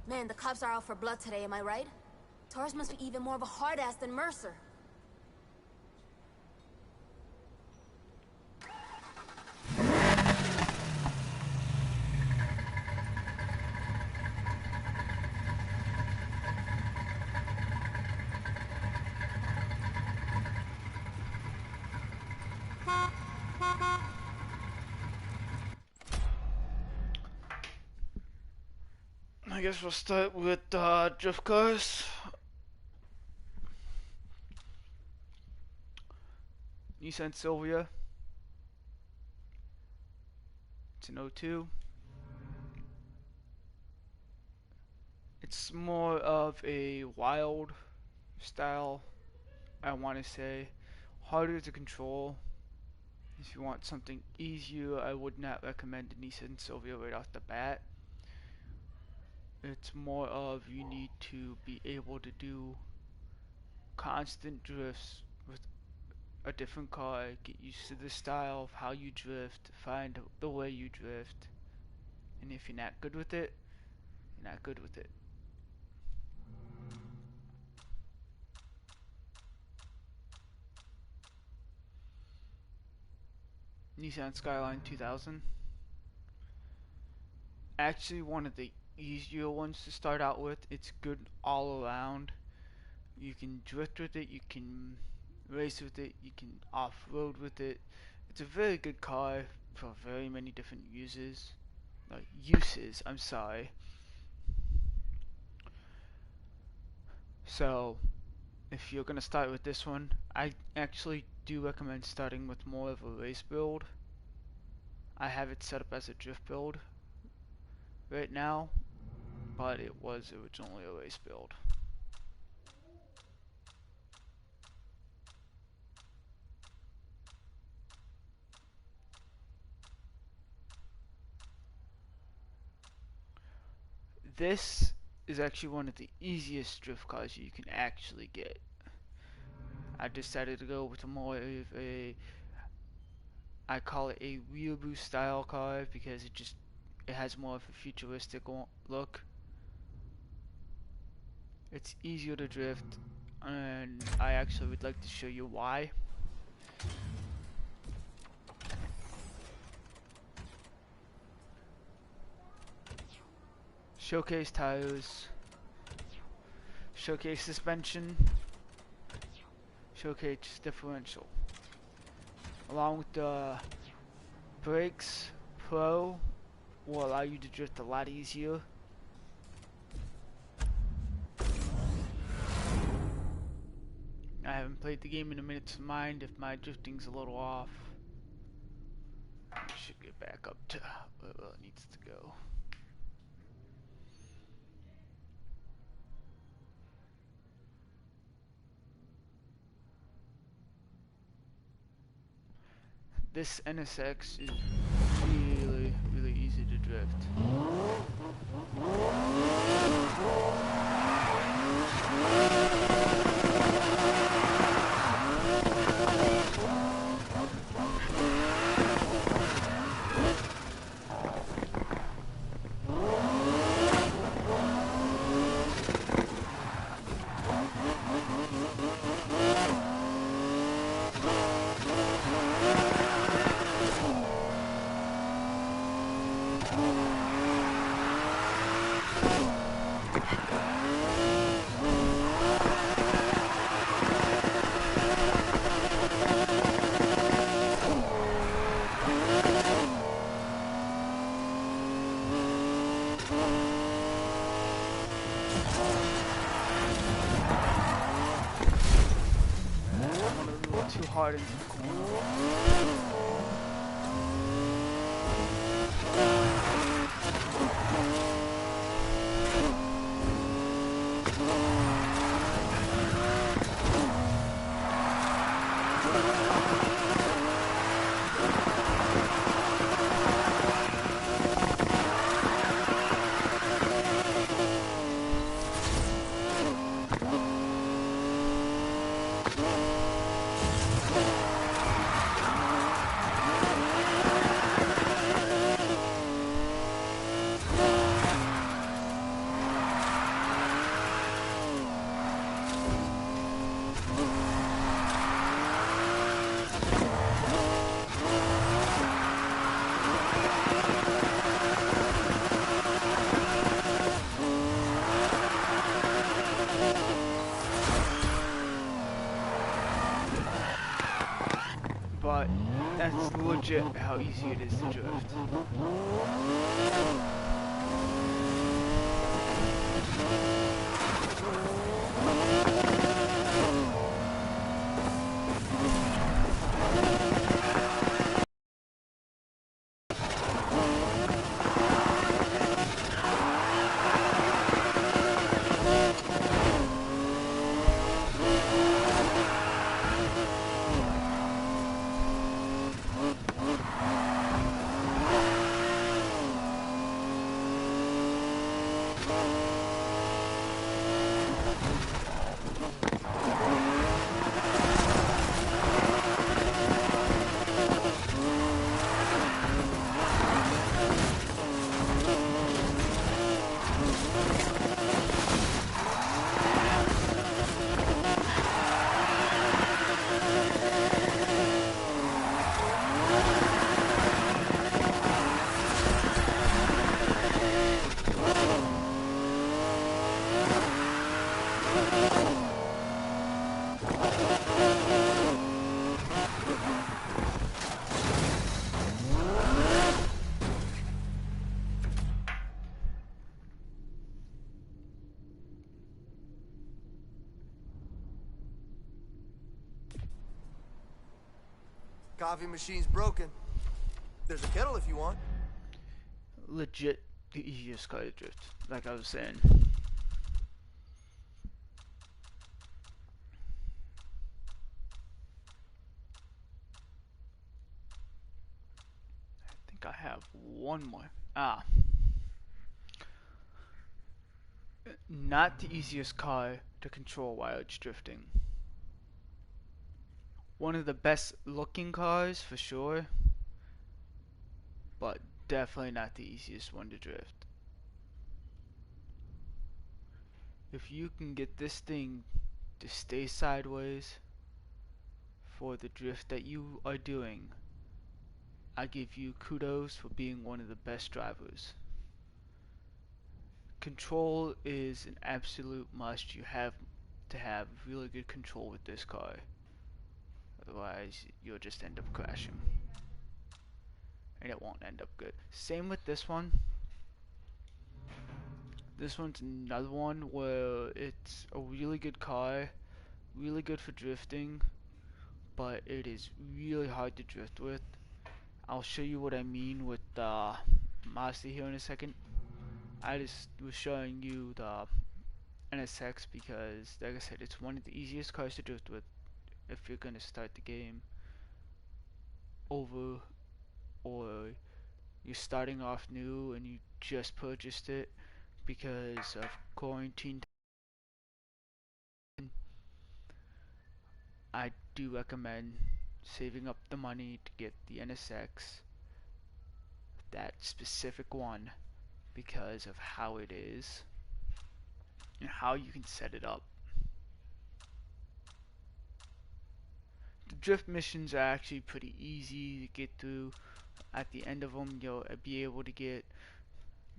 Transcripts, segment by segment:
Man, the cops are out for blood today, am I right? Torres must be even more of a hard ass than Mercer. I guess we'll start with drift cars. Nissan Silvia. It's an 02. It's more of a wild style, I want to say. Harder to control. If you want something easier, I would not recommend the Nissan Silvia right off the bat. It's more of you need to be able to do constant drifts with a different car, get used to the style of how you drift, find the way you drift, and if you're not good with it, you're not good with it. Nissan Skyline 2000. Actually one of the easier ones to start out with. It's good all around. You can drift with it, you can race with it, you can off-road with it. It's a very good car for very many different uses. I'm sorry. So, if you're gonna start with this one, I actually do recommend starting with more of a race build. I have it set up as a drift build right now, but it was originally a race build. This is actually one of the easiest drift cars you can actually get. I decided to go with more of a, I call it a rear boost style car because it has more of a futuristic look. It's easier to drift, and I actually would like to show you why. Showcase tires, showcase suspension, showcase differential. Along with the brakes, Pro will allow you to drift a lot easier. I haven't played the game in a minute to mind if my drifting's a little off. It should get back up to where it needs to go. This NSX is really, really easy to drift. Too hard into the corner. legit how easy it is to drift. Coffee machine's broken. There's a kettle if you want. Legit the easiest car to drift, like I was saying. I think I have one more. Not the easiest car to control while it's drifting. One of the best looking cars for sure, but definitely not the easiest one to drift. If you can get this thing to stay sideways for the drift that you are doing, I give you kudos for being one of the best drivers. Control is an absolute must. You have to have really good control with this car. Otherwise, you'll just end up crashing. And it won't end up good. Same with this one. This one's another one where it's a really good car, really good for drifting, but it is really hard to drift with. I'll show you what I mean with the Mazda here in a second. I just was showing you the NSX because, like I said, it's one of the easiest cars to drift with if you're gonna start the game over, or you're starting off new and you just purchased it because of quarantine. I do recommend saving up the money to get the NSX, that specific one, because of how it is and how you can set it up. The drift missions are actually pretty easy to get through. At the end of them, you'll be able to get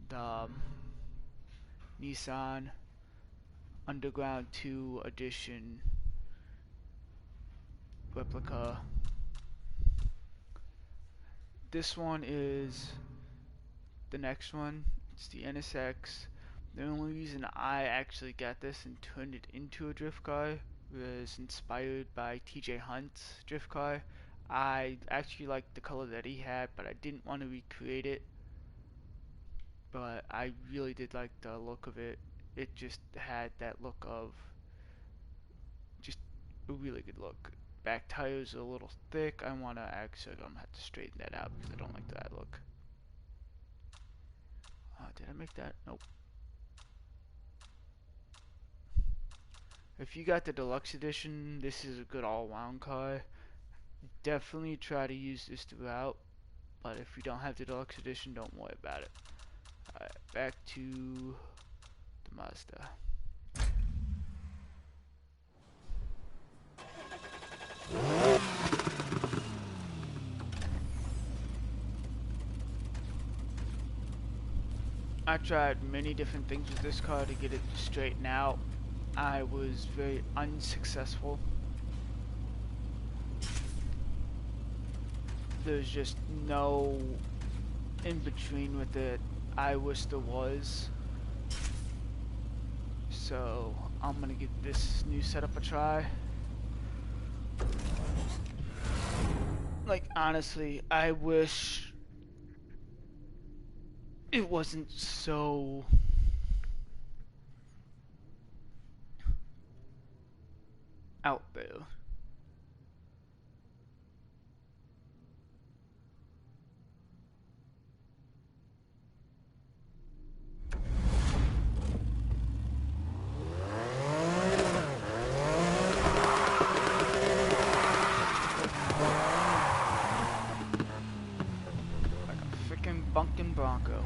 the Nissan Underground 2 Edition replica. This one is the next one. It's the NSX. The only reason I actually got this and turned it into a drift car was inspired by TJ Hunt's drift car. I actually liked the color that he had, but I didn't want to recreate it. But I really did like the look of it. It just had that look of just a really good look. Back tires are a little thick. I'm gonna have to straighten that out because I don't like that look. Did I make that? Nope. If you got the deluxe edition, this is a good all-round car. Definitely try to use this throughout, but if you don't have the deluxe edition, don't worry about it. Alright, back to the Mazda. I tried many different things with this car to get it to straighten out. I was very unsuccessful. there's just no in between with it. I wish there was. So I'm gonna give this new setup a try. Like, honestly, I wish it wasn't so out there. Like a freaking bunkin' Bronco.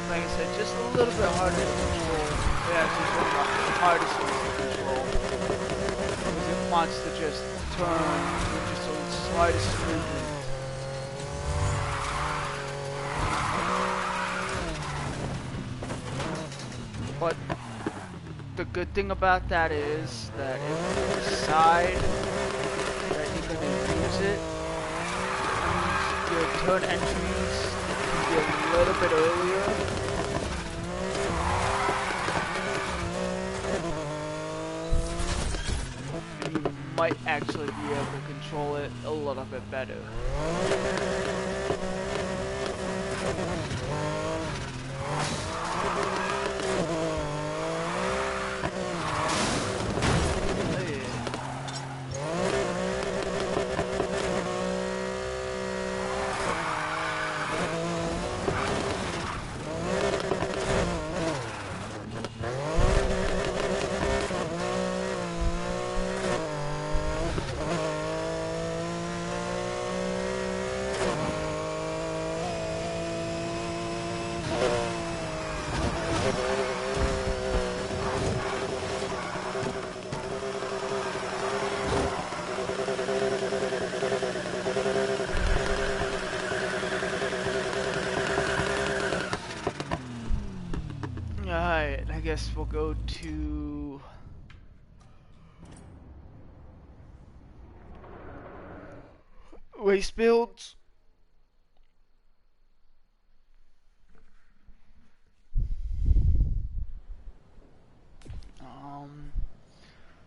Like I said, just a little bit harder to control. Yeah, it's just one of the hardest ones to control. Because it wants to just turn with just the slightest movement. But the good thing about that is that if you decide that you're going to use it, your turn entries can be a little bit earlier. You might actually be able to control it a little bit better. Alright, I guess we'll go to waste builds.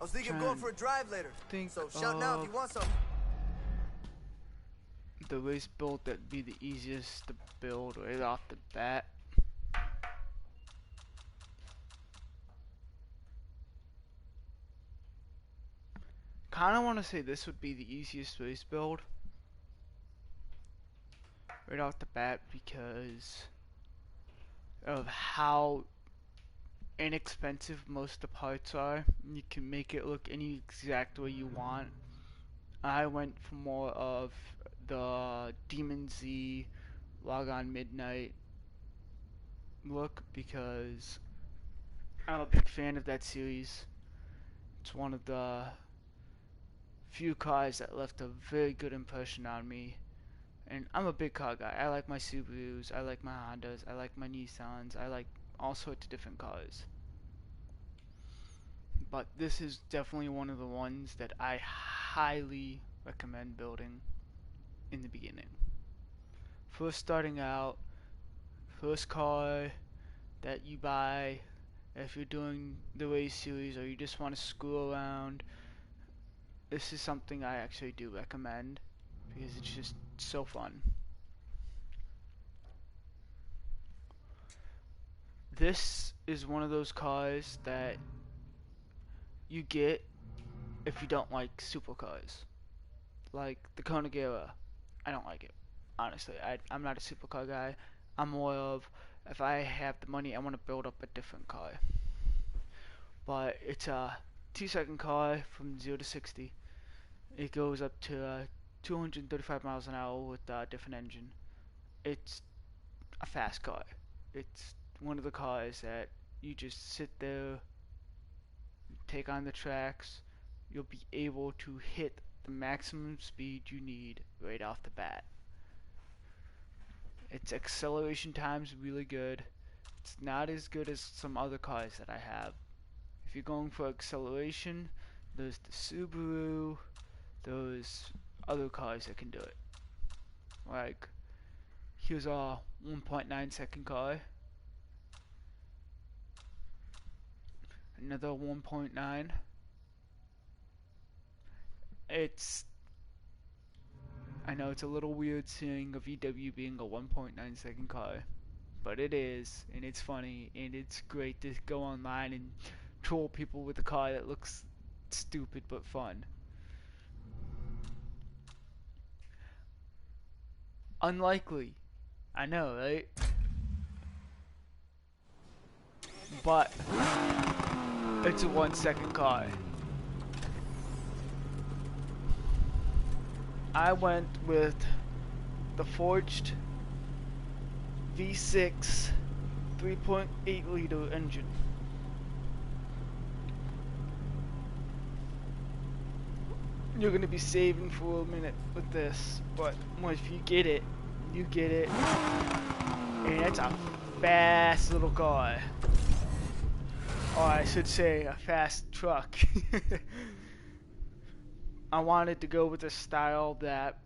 was thinking of going for a drive later. So shout now if you want something. The race build that'd be the easiest to build right off the bat. Kinda wanna say this would be the easiest race build right off the bat because of how inexpensive most of the parts are. You can make it look any exact way you want. I went for more of the Demon Z Log On Midnight look because I'm a big fan of that series. It's one of the few cars that left a very good impression on me. And I'm a big car guy. I like my Subarus, I like my Hondas, I like my Nissans, I like all sorts of different cars. But this is definitely one of the ones that I highly recommend building in the beginning. First starting out, first car that you buy, if you're doing the race series or you just want to screw around, this is something I actually do recommend because it's just so fun. This is one of those cars that you get if you don't like supercars. Like the Conagera, I don't like it. Honestly, I'm not a supercar guy. I'm more of, if I have the money, I want to build up a different car. But it's a 2-second car from 0 to 60. It goes up to 235 miles an hour with a different engine. It's a fast car. It's one of the cars that you just sit there, take on the tracks, you'll be able to hit the maximum speed you need right off the bat. Its acceleration time's really good. It's not as good as some other cars that I have. If you're going for acceleration, there's the Subaru, there's other cars that can do it. Like, here's a 1.9 second car. Another 1.9. I know it's a little weird seeing a VW being a 1.9 second car, but it is, and it's funny, and it's great to go online and troll people with a car that looks stupid but fun. Unlikely, I know, right? But it's a 1-second car. I went with the forged V6 3.8 liter engine. You're gonna be saving for a minute with this, but once you get it, you get it. And it's a fast little car. Or I should say a fast truck. I wanted to go with a style that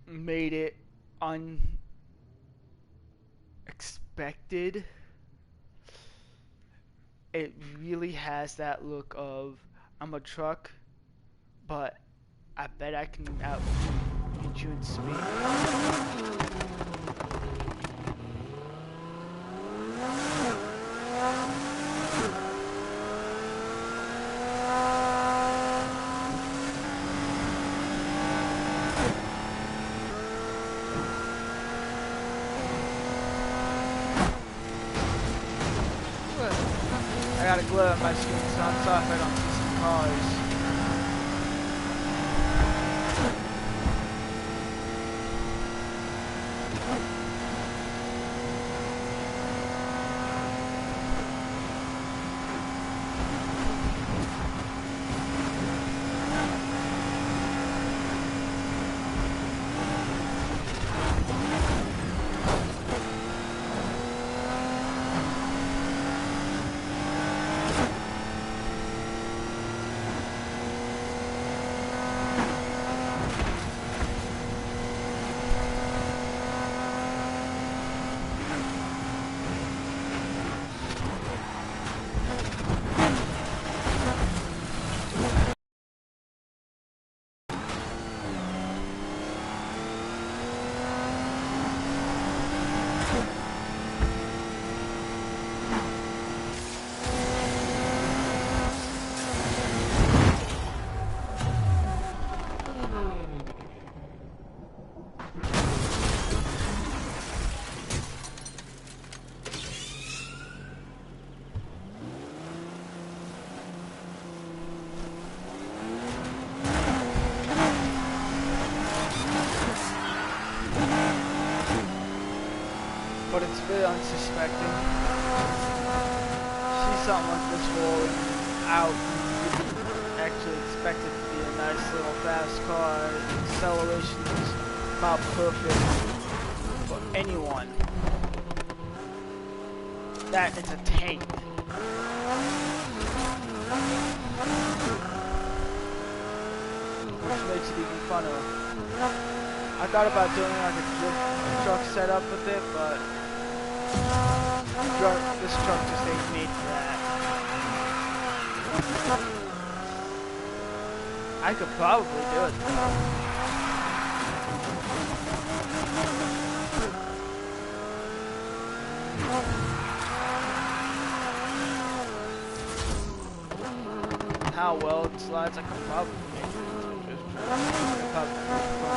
made it unexpected. It really has that look of, I'm a truck, but I bet I can outbeat you in speed. I got a glare on my screen, so I'm sorry if I don't see some cars. really unsuspecting. See something like this rolling out, you actually expect it to be a nice little fast car. The acceleration is about perfect for anyone. That is a tank. Which makes it even funner. I thought about doing like a truck setup with it, but this truck just ain't made for that. I could probably do it. How well it slides, I could probably make it into a drift track. I could probably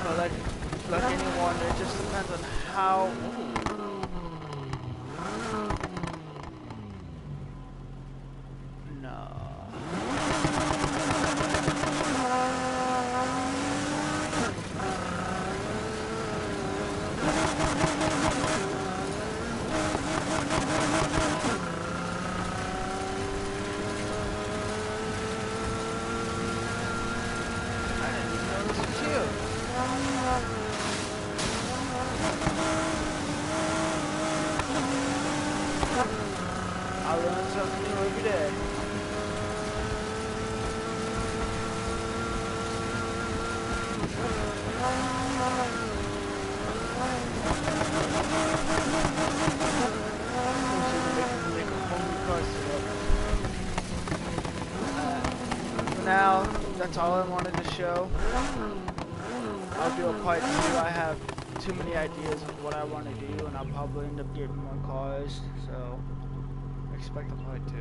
but like anyone, it just depends on how. I learn something new every day. For now, that's all I wanted to show. I'll do a part 2. I have too many ideas of what I want to do, and I'll probably end up getting more cars, so expect a part 2.